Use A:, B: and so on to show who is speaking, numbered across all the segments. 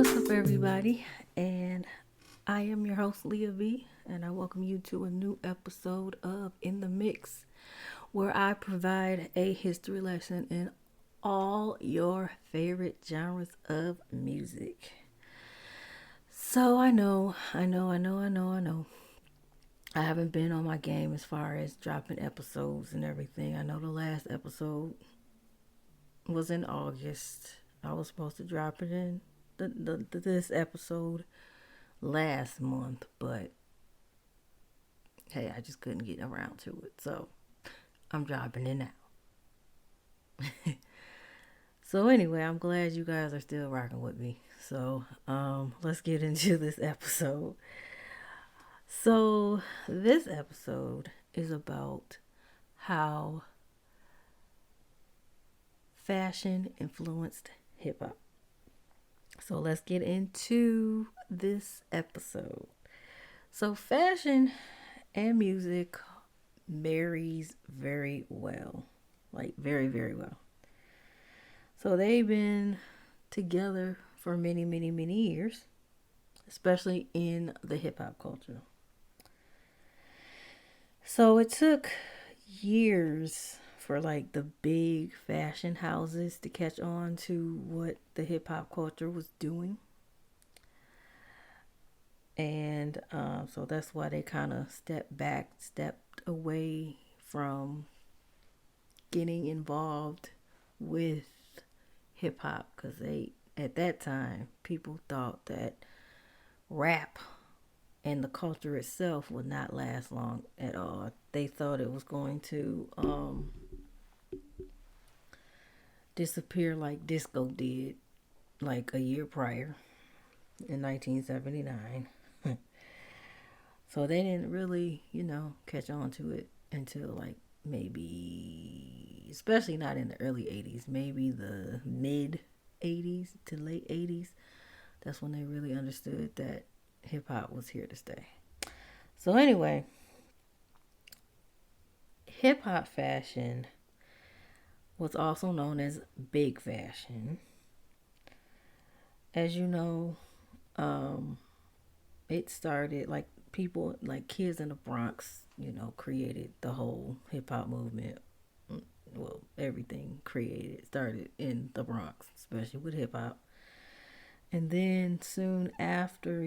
A: What's up, everybody? And I am your host, Leah V, and I welcome you to a new episode of In the Mix, where I provide a history lesson in all your favorite genres of music. So I know. I haven't been on my game as far as dropping episodes and everything. I know the last episode was in August. I was supposed to drop it in this episode last month, but hey, I just couldn't get around to it. So I'm dropping it now. So anyway, I'm glad you guys are still rocking with me. So let's get into this episode. So this episode is about how fashion influenced hip hop. So let's get into this episode. So fashion and music marries very well. Like very well. So they've been together for many years, especially in the hip hop culture. So it took years for like the big fashion houses to catch on to what the hip hop culture was doing. And so that's why they kind of stepped away from getting involved with hip hop because they, at that time, people thought that rap and the culture itself would not last long at all. They thought it was going to disappear like disco did like a year prior in 1979. So they didn't really, catch on to it until like maybe, especially not in the early 80s, maybe the mid 80s to late 80s. That's when they really understood that hip hop was here to stay. So, anyway, hip hop fashion was also known as big fashion. As you know, um, it started like people, like kids in the Bronx, created the whole hip hop movement. Well, everything created started in the Bronx, especially with hip hop. And then soon after,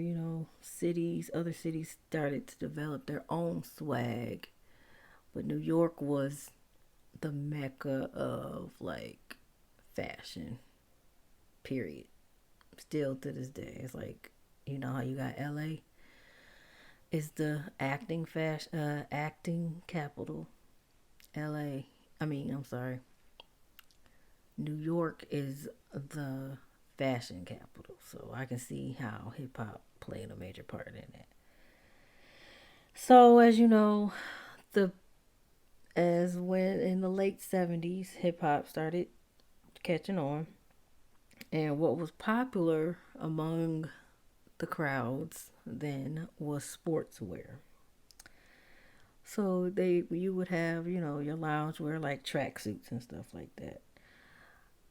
A: other cities started to develop their own swag. But New York was the mecca of like fashion, period. Still to this day. It's like, you know how you got LA is the acting capital. LA, I'm sorry. New York is the fashion capital. So I can see how hip hop played a major part in it. So as you know, the as when in the late 70s hip hop started catching on, and what was popular among the crowds then was sportswear. So you would have, your loungewear like tracksuits and stuff like that.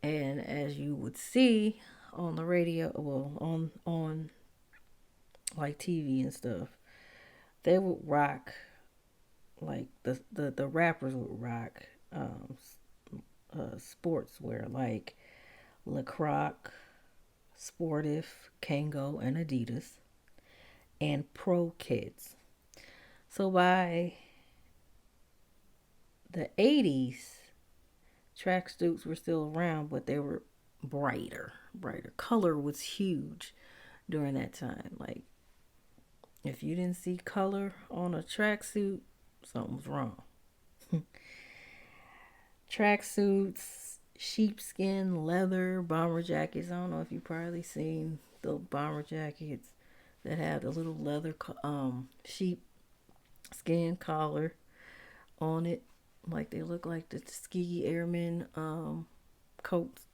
A: And as you would see on the radio, well, on like TV and stuff, they would rock like the rappers would rock sportswear like LaCroix, Sportif, Kango, and Adidas, and Pro Kids. So by the 80s, tracksuits were still around, but they were brighter. Color was huge during that time. Like, if you didn't see color on a tracksuit, something was wrong. Tracksuits, sheepskin, leather, bomber jackets. I don't know if you've probably seen the bomber jackets that have the little leather sheep skin collar on it, like they look like the ski airmen coats.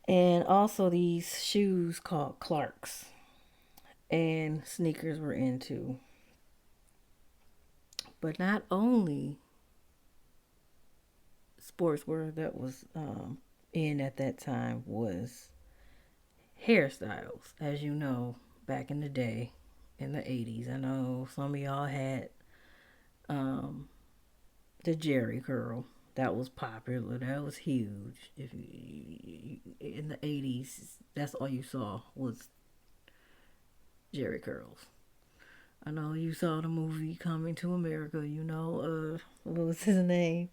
A: And also these shoes called Clarks, and sneakers were into. But not only sportswear that was in at that time was hairstyles. As you know, back in the day, in the 80s, I know some of y'all had um, the Jerry curl. That was popular. That was huge. If you, in the 80s, that's all you saw was Jerry curls. I know you saw the movie Coming to America. You know, what was his name?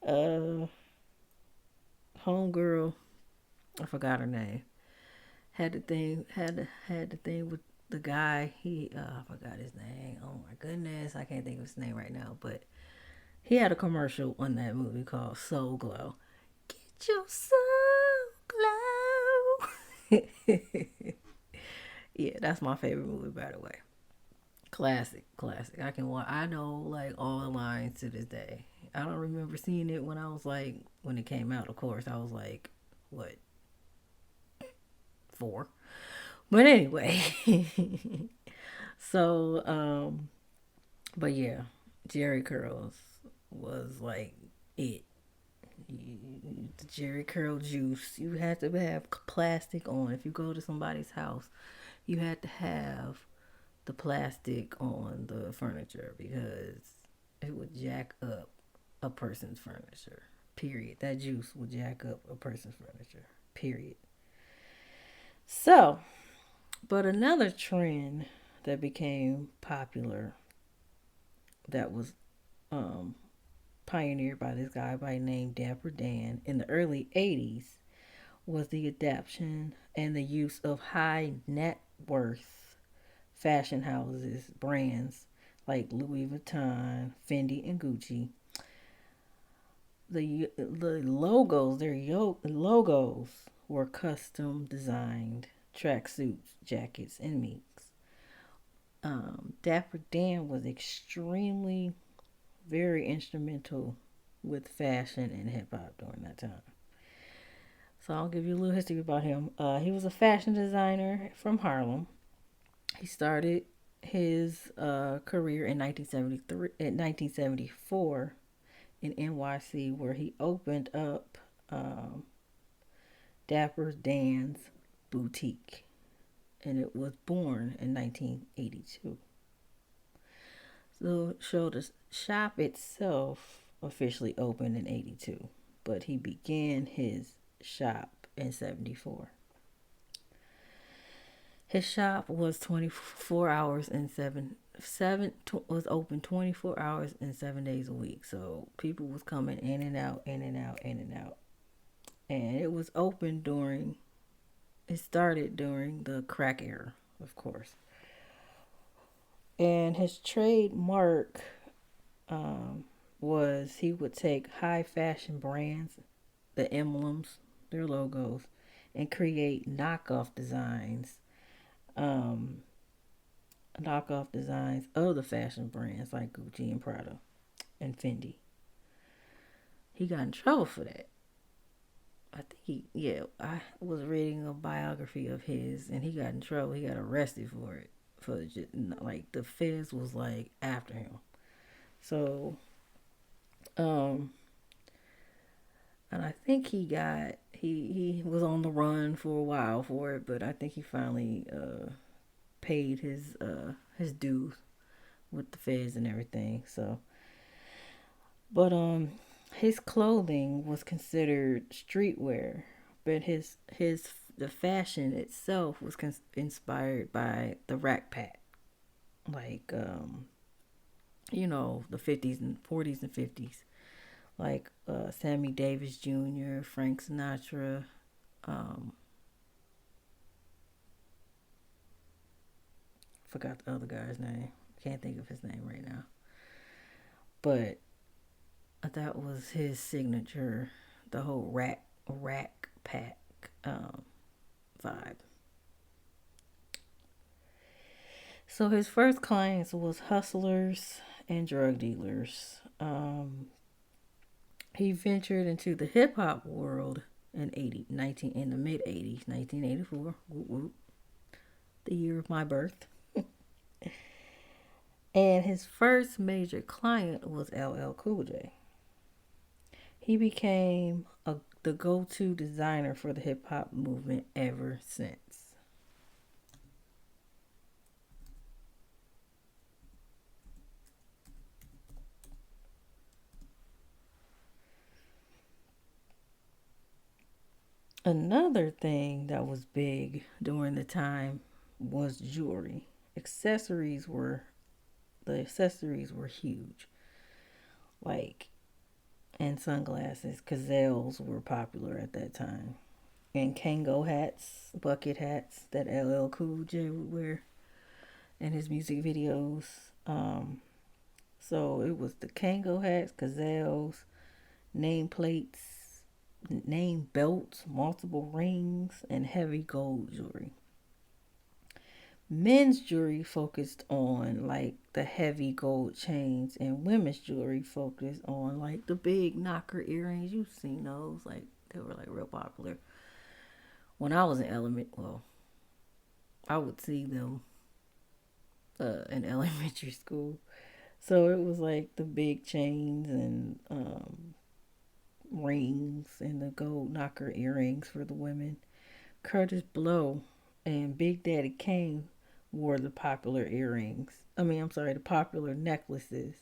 A: Uh, Homegirl. I forgot her name. Had the thing with the guy. I forgot his name. Oh my goodness, I can't think of his name right now. But he had a commercial on that movie called Soul Glow. Get your soul glow. Yeah, that's my favorite movie, by the way. Classic, classic. I know like all the lines to this day. I don't remember seeing it when I was like when it came out. Of course, I was like, what, 4? But anyway, so but yeah, Jerry curls was like it. The Jerry curl juice. You had to have plastic on. If you go to somebody's house, you had to have the plastic on the furniture because it would jack up a person's furniture. Period. That juice would jack up a person's furniture. Period. So, but another trend that became popular that was um, pioneered by this guy by name Dapper Dan in the early 80s was the adoption and the use of high net worth fashion houses, brands like Louis Vuitton, Fendi, and Gucci. The logos, logos were custom designed tracksuits, jackets, and meeks. Dapper Dan was extremely, very instrumental with fashion and hip hop during that time. So I'll give you a little history about him. He was a fashion designer from Harlem. He started his career in 1973, in 1974 in NYC, where he opened up um, Dapper Dan's boutique, and it was born in 1982. So the shop itself officially opened in 82, but he began his shop in 74. His shop was 24 hours and was open 24 hours and 7 days a week. So people was coming in and out, in and out, in and out. And it was open during it started during the crack era, of course. And his trademark um, was he would take high fashion brands, the emblems, their logos, and create um, knockoff designs of the fashion brands like Gucci and Prada and Fendi. He got in trouble for that. I think I was reading a biography of his, and he got in trouble. He got arrested for it. For just, like the feds was like after him. So, um, and I think he was on the run for a while for it, but I think he finally paid his dues with the feds and everything. So, but his clothing was considered streetwear, but his the fashion itself was inspired by the Rack Pack, like the 50s and 40s and 50s, like Sammy Davis Jr., Frank Sinatra, um, forgot the other guy's name. Can't think of his name right now, but that was his signature, the whole Rack Pack vibe. So his first clients was hustlers and drug dealers. He ventured into the hip hop world in the mid 80s, 1984, whoop, whoop, the year of my birth. And his first major client was LL Cool J. He became a the go-to designer for the hip hop movement ever since. Another thing that was big during the time was jewelry. Accessories were the accessories were huge. Like, and sunglasses, gazelles were popular at that time. And Kango hats, bucket hats that LL Cool J would wear in his music videos. So it was the Kango hats, gazelles, nameplates, name belts, multiple rings, and heavy gold jewelry. Men's jewelry focused on like the heavy gold chains, and women's jewelry focused on like the big knocker earrings. You've seen those, like they were like real popular when I was in element. Well, I would see them in elementary school. So it was like the big chains and rings and the gold knocker earrings for the women. Curtis Blow and Big Daddy Kane wore the popular earrings. I'm sorry, the popular necklaces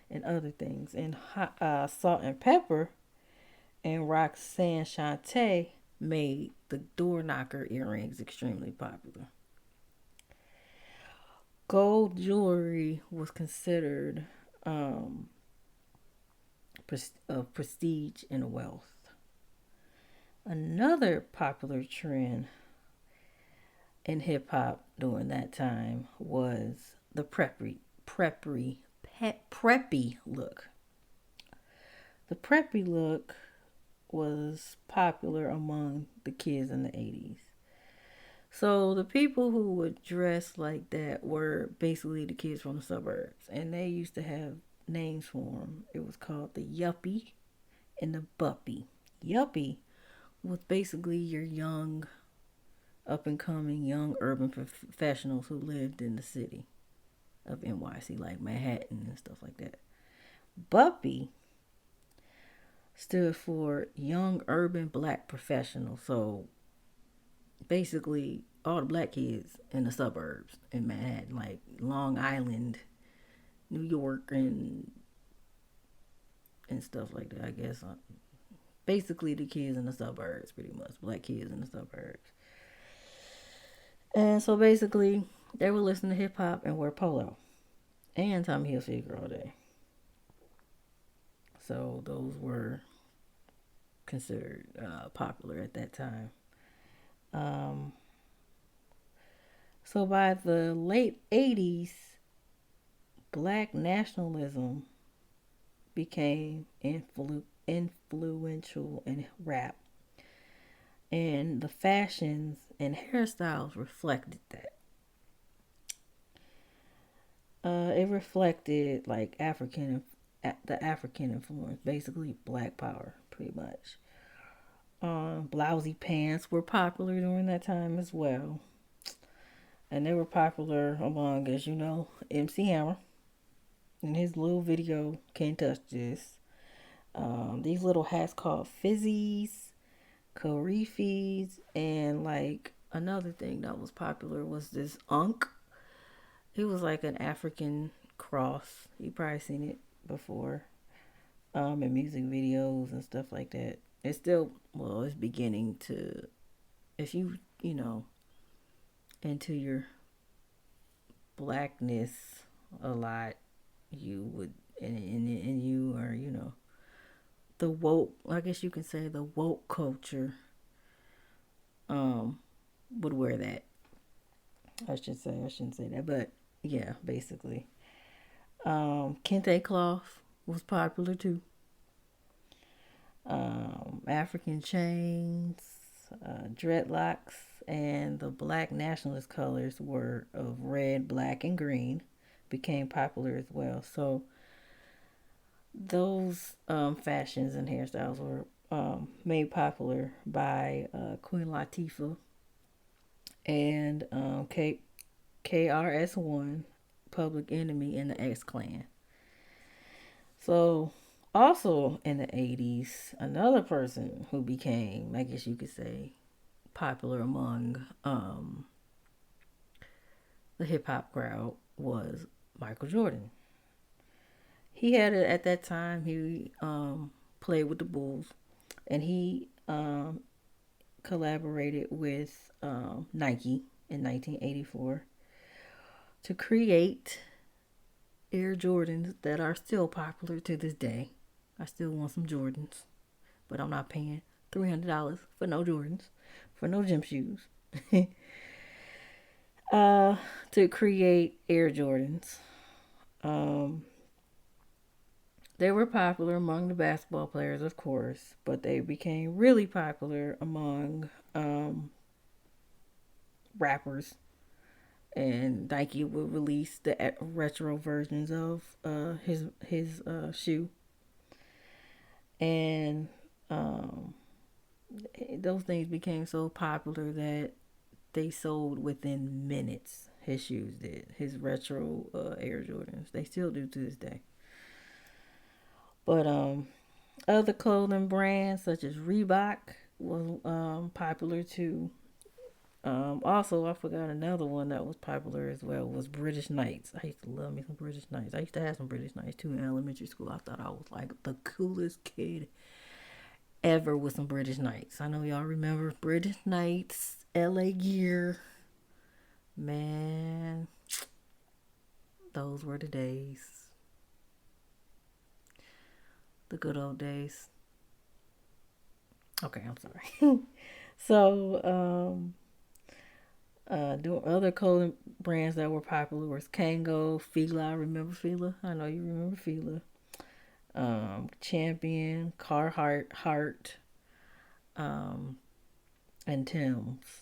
A: and other things. And Salt and Pepper and Roxanne Shante made the door knocker earrings extremely popular. Gold jewelry was considered of prestige and wealth. Another popular trend in hip hop during that time was the preppy look. The preppy look was popular among the kids in the 80s. So the people who would dress like that were basically the kids from the suburbs, and they used to have names for them. It was called the yuppie and the buppy. Yuppie was basically your young, up and coming young urban professionals who lived in the city of NYC, like Manhattan and stuff like that. Buppy stood for young urban black professional. So basically, all the black kids in the suburbs in Manhattan, like Long Island, New York, and stuff like that. I guess basically the kids in the suburbs, pretty much black kids in the suburbs. And so basically, they would listen to hip hop and wear polo and Tommy Hilfiger all day. So those were considered popular at that time. Um, so by the late 80s, black nationalism became influential in rap. And the fashions and hairstyles reflected that. It reflected like the African influence, basically black power, pretty much. Blousy pants were popular during that time as well, and they were popular among, as you know, MC Hammer in his little video "Can't Touch This." These little hats called fizzies, Karifis, and like another thing that was popular was this Unk. It was like an African cross. You probably seen it before, in music videos and stuff like that. It's still, well, it's beginning to, if you into your blackness a lot, you would, and you are, the woke, I guess you can say the woke culture, um, would wear that. I shouldn't say that, but yeah, basically. Kente cloth was popular too. African chains, dreadlocks, and the black nationalist colors were of red, black, and green became popular as well. So those fashions and hairstyles were made popular by Queen Latifah and KRS One, Public Enemy, and the X Clan. So Also in the 80s, another person who became, I guess you could say, popular among the hip hop crowd was Michael Jordan. He had it at that time. He played with the Bulls, and he collaborated with Nike in 1984 to create Air Jordans that are still popular to this day. I still want some Jordans, but I'm not paying $300 for no Jordans, for no gym shoes. uh, to create Air Jordans. Um, they were popular among the basketball players, of course, but they became really popular among rappers. And Nike would release the retro versions of his shoe, and um, those things became so popular that they sold within minutes. His shoes did. His retro Air Jordans. They still do to this day. But other clothing brands such as Reebok was popular too. Also, I forgot another one that was popular as well was British Knights. I used to love me some British Knights. I used to have some British Knights too in elementary school. I thought I was like the coolest kid ever with some British Knights. I know y'all remember British Knights, LA Gear. Man, those were the days. The good old days. Okay, I'm sorry. So, doing other clothing brands that were popular was Kango, Fila. I remember Fila. I know you remember Fila. Champion, Carhartt, Heart, um, and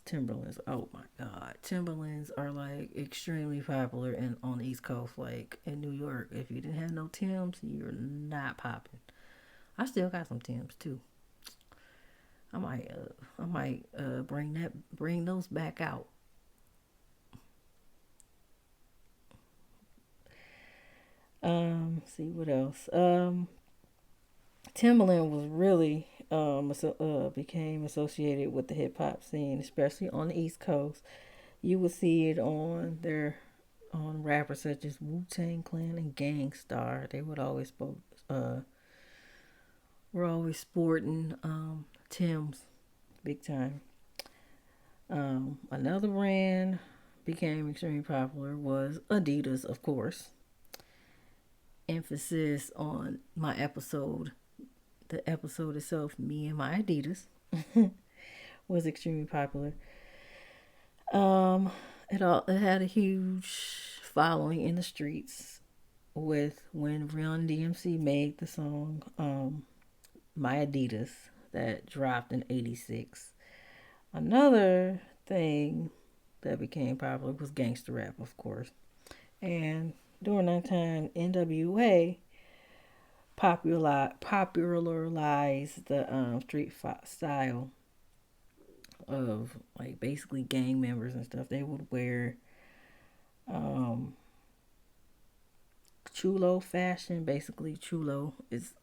A: Timberlands. Oh my God, Timberlands are like extremely popular in on the East Coast. Like in New York, if you didn't have no Tims, you're not popping. I still got some Tims too. I might bring those back out. See what else. Timbaland was really became associated with the hip hop scene, especially on the East Coast. You would see it on rappers such as Wu Tang Clan and Gangstar. They would always uh were always sporting Tim's big time. Another brand became extremely popular was Adidas, of course. Emphasis on my episode, the episode itself, Me and My Adidas, was extremely popular. Um, it had a huge following in the streets with when Run DMC made the song My Adidas that dropped in '86. Another thing that became popular was gangster rap, of course. And during that time, NWA popularized the street style of like basically gang members and stuff. They would wear um, chulo fashion. Basically, chulo is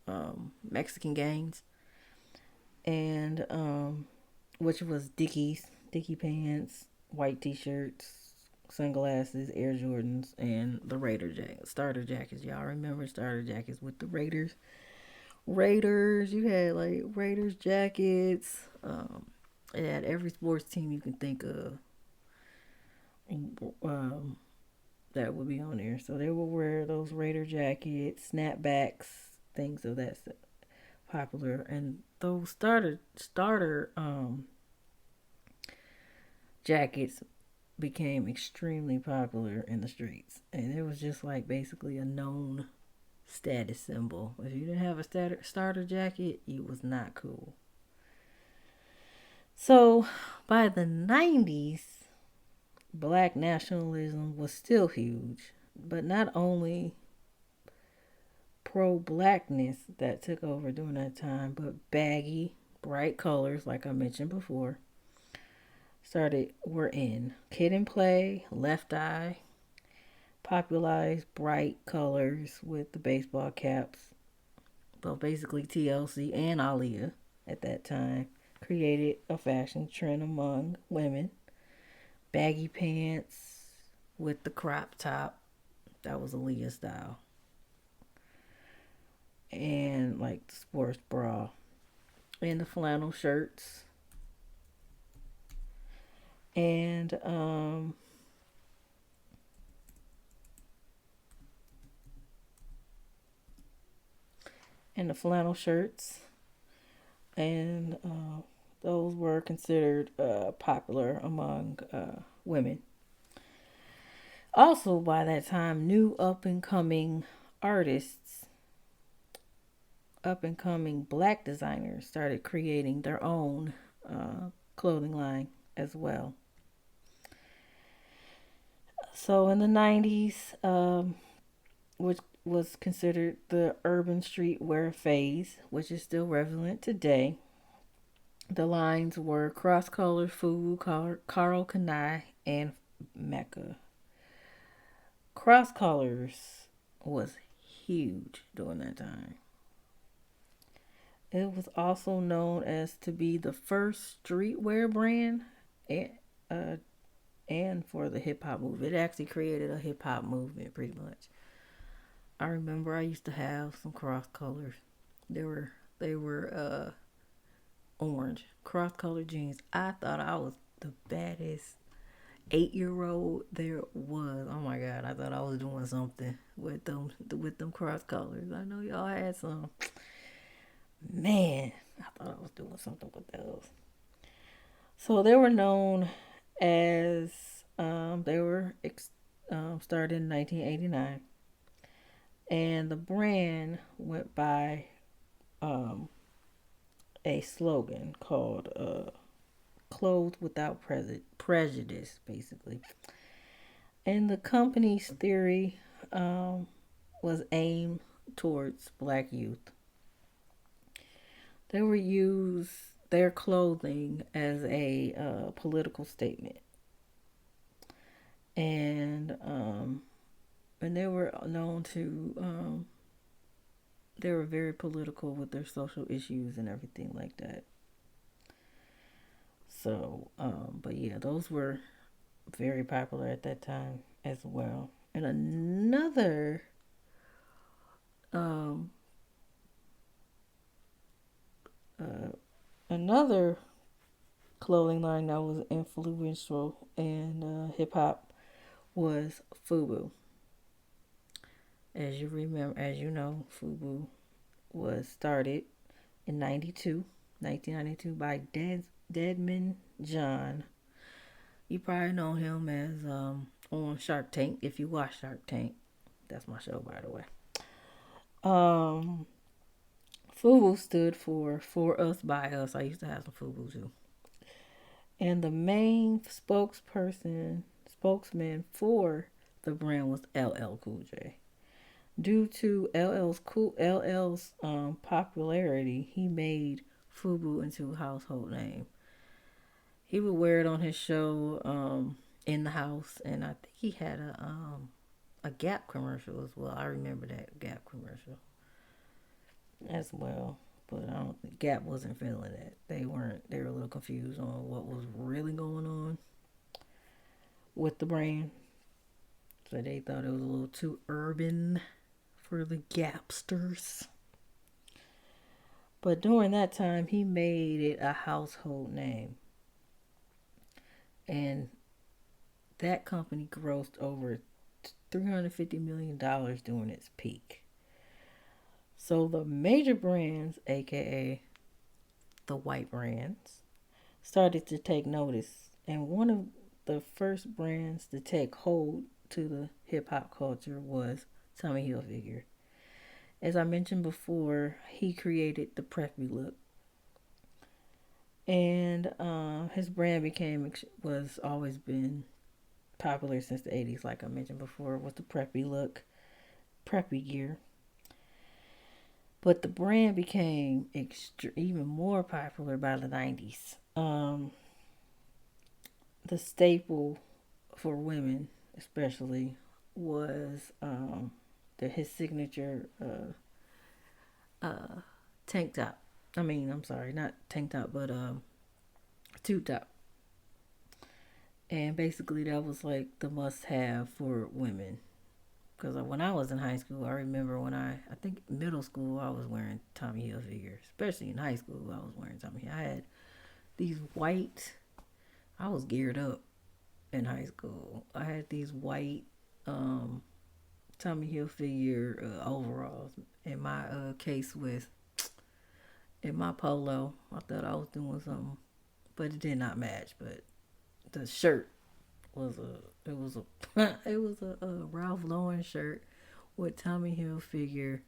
A: Mexican gangs, and which was Dickie pants, white t-shirts, sunglasses, Air Jordans, and the Raider jacket, starter jackets. Y'all remember starter jackets with the Raiders. You had like Raiders jackets. It had every sports team you can think of. Um, that would be on there. So they would wear those Raider jackets, snapbacks, things of that stuff, popular, and those starter jackets became extremely popular in the streets, and it was just like basically a known status symbol. If you didn't have a starter jacket, you was not cool. So by the 90s, black nationalism was still huge, but not only pro blackness that took over during that time, but baggy, bright colors, like I mentioned before, were in. Kid and Play, Left Eye, popularized bright colors with the baseball caps. Well, basically TLC and Aaliyah at that time created a fashion trend among women. Baggy pants with the crop top. That was Aaliyah's style. And like the sports bra. And the flannel shirts. And and the flannel shirts. And those were considered popular among women. Also, by that time, new artists, up and coming black designers started creating their own clothing line as well. So in the 90s, which was considered the urban streetwear phase, which is still relevant today, the lines were Cross Color, Fubu, Carl Kanai, and Mecca. Cross Colors was huge during that time. It was also known as to be the first streetwear brand and, uh, and for the hip hop movement. It actually created a hip hop movement pretty much. I remember I used to have some cross colors. They were orange cross colored jeans. I thought I was the baddest 8 year old there was. Oh my god, I thought I was doing something with them cross colors. I know y'all had some. Man, I thought I was doing something with those. So they were known as they were started in 1989, and the brand went by um, a slogan called "Clothes Without Prejudice," basically. And the company's theory was aimed towards black youth. They would use their clothing as a political statement, and they were known to they were very political with their social issues and everything like that. So, but yeah, those were very popular at that time as well. And um, uh, another clothing line that was influential in hip hop was Fubu. As you remember, as you know, Fubu was started in 1992 by Deadman John. You probably know him as on Shark Tank if you watch Shark Tank. That's my show, by the way. Um, Fubu stood for us by us. I used to have some Fubu too. And the main spokesman for the brand was LL Cool J. Due to LL's popularity, he made Fubu into a household name. He would wear it on his show in the house, and I think he had a Gap commercial as well. I remember that Gap commercial as well. But I don't think Gap wasn't feeling it. They weren't. They were a little confused on what was really going on with the brand. So they thought it was a little too urban for the Gapsters. But during that time, he made it a household name. And that company grossed over $350 million during its peak. So the major brands, aka the white brands, started to take notice. And one of the first brands to take hold to the hip hop culture was Tommy Hilfiger. As I mentioned before, he created the preppy look, and his brand was always been popular since the 80s. Like I mentioned before, with the preppy look, preppy gear. But the brand became even more popular by the 90s. The staple for women, especially, was his signature uh, tank top. I'm sorry, not tank top, but tube top. And basically, that was like the must have for women. Because when I was in high school, I remember I think middle school, I was wearing Tommy Hilfiger. Especially in high school, I was wearing Tommy Hilfiger. I had these white, I was geared up in high school. I had these white um, Tommy Hilfiger overalls in my case with in my polo. I thought I was doing something, but it did not match. But the shirt was it was a Ralph Lauren shirt with Tommy Hilfiger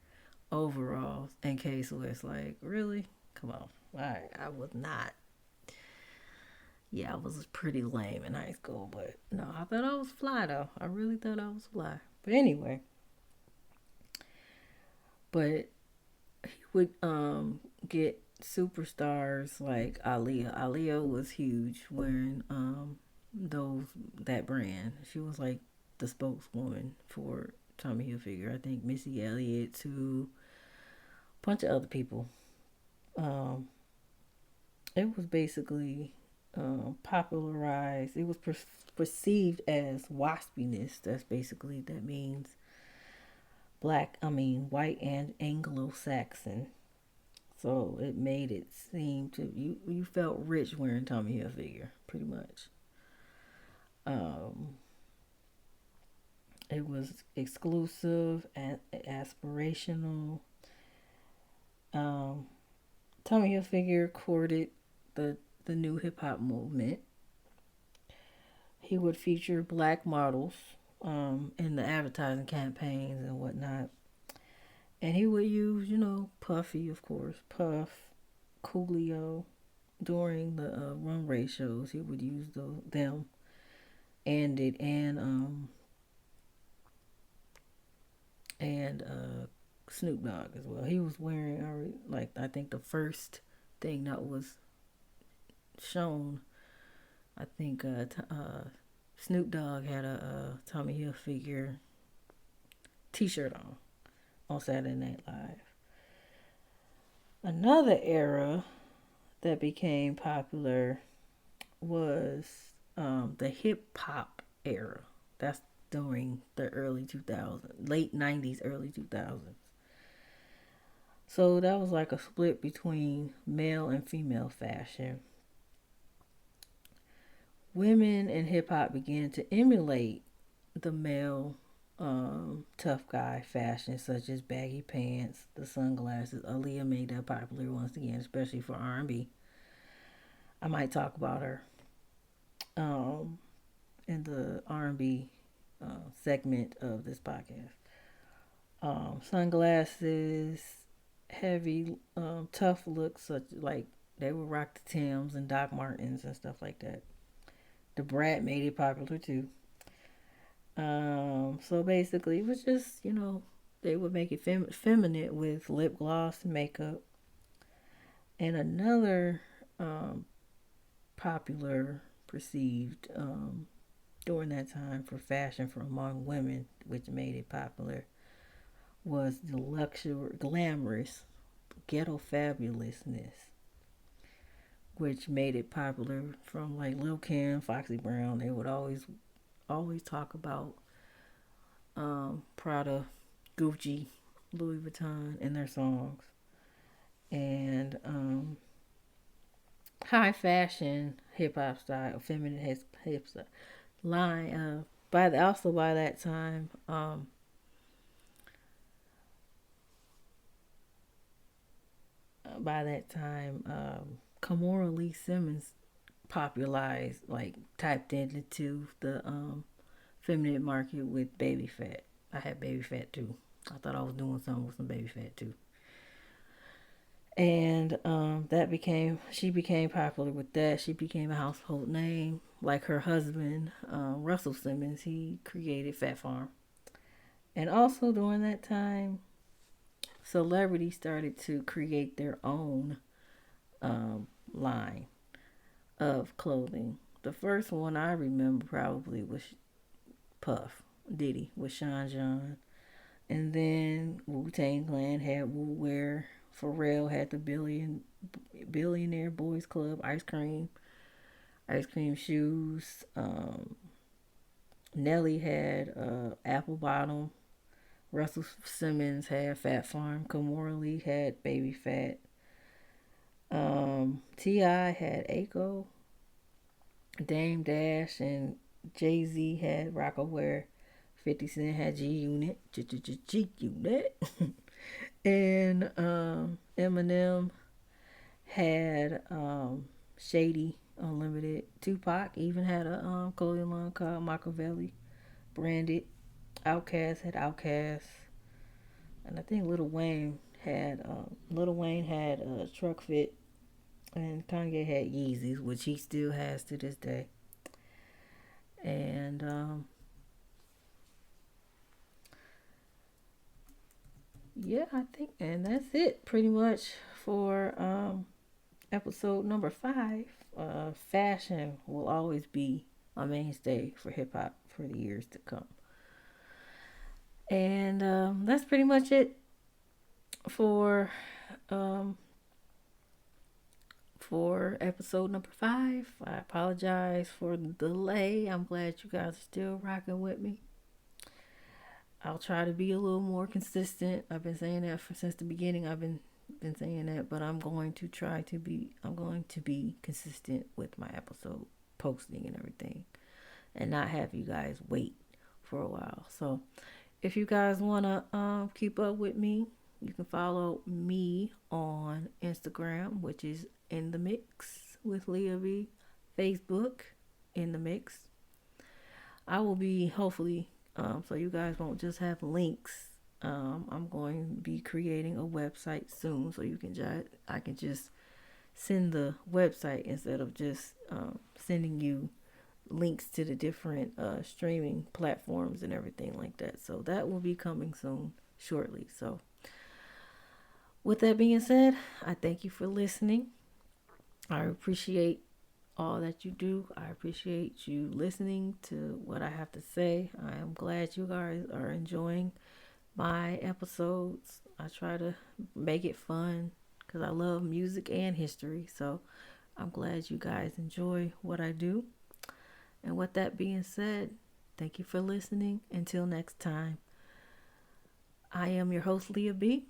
A: overalls and case with like really come on. I was not. Yeah, I was pretty lame in high school, but no, I thought I was fly though. I really thought I was fly. But anyway, but he would get superstars like Aaliyah. Aaliyah was huge wearing those that brand. She was like the spokeswoman for Tommy Hilfiger. I think Missy Elliott too, a bunch of other people. Um, it was basically popularized. It was perceived as waspiness. That's basically that means white and Anglo-Saxon. So it made it seem to you felt rich wearing Tommy Hilfiger, pretty much. Um, it was exclusive and aspirational. Um, Tommy Hilfiger courted the the new hip hop movement. He would feature black models in the advertising campaigns and whatnot. And he would use, Puffy, of course, Puff, Coolio during the runway shows. He would use them and it and Snoop Dogg as well. He was wearing like I think the first thing that was shown. I think Snoop Dogg had a Tommy Hilfiger T-shirt on Saturday Night Live. Another era that became popular was the hip hop era. That's during the early 2000s, late 90s, early 2000s. So that was like a split between male and female fashion. Women in hip hop began to emulate the male tough guy fashion, such as baggy pants, the sunglasses. Aaliyah made that popular once again, especially for R&B. I might talk about her um, in the R&B segment of this podcast. Sunglasses, heavy, tough looks, such like they would rock the Tims and Doc Martens and stuff like that. The Brat made it popular too. So basically, it was just they would make it feminine with lip gloss and makeup. And another um, popular perceived during that time for fashion for among women, which made it popular, was the luxury, glamorous, ghetto fabulousness, which made it popular from like Lil Kim, Foxy Brown. They would always talk about Prada, Gucci, Louis Vuitton in their songs, and high fashion hip hop style, feminine hip style line. By that time, Kamora Lee Simmons popularized, like tapped into the feminine market with baby fat. I had baby fat too. I thought I was doing something with some baby fat too. And she became popular with that. She became a household name. Like her husband, Russell Simmons, he created Fat Farm. And also during that time, celebrities started to create their own line of clothing. The first one I remember probably was Puff Diddy with Sean John, and then Wu Tang Clan had Wu Wear, Pharrell had the Billionaire Boys Club ice cream shoes. Nelly had Apple Bottom. Russell Simmons had Fat Farm. Kimora Lee had Baby Fat. T.I. had Aiko. Dame Dash and Jay Z had Rockaware. 50 Cent had G Unit. G Unit. And Eminem had Shady Unlimited. Tupac even had a clothing line called Machiavelli branded. Outkast had Outkast. And I think Little Wayne had Truck Fit, and Kanye had Yeezys, which he still has to this day. And yeah, I think, and that's it pretty much for episode number 5. Fashion will always be a mainstay for hip hop for the years to come. And that's pretty much it for um, for episode number 5. I apologize for the delay. I'm glad you guys are still rocking with me. I'll try to be a little more consistent. I've been saying that since the beginning. I've been saying that, but I'm going to be consistent with my episode posting and everything, and not have you guys wait for a while. So, if you guys want to keep up with me, you can follow me on Instagram, which is In The Mix with Leah B. Facebook, In The Mix. I will be hopefully, so you guys won't just have links. I'm going to be creating a website soon, so I can just send the website instead of just sending you links to the different streaming platforms and everything like that. So that will be coming soon, shortly. So with that being said, I thank you for listening. I appreciate all that you do. I appreciate you listening to what I have to say. I am glad you guys are enjoying my episodes. I try to make it fun because I love music and history. So I'm glad you guys enjoy what I do. And with that being said, thank you for listening. Until next time, I am your host, Leah B.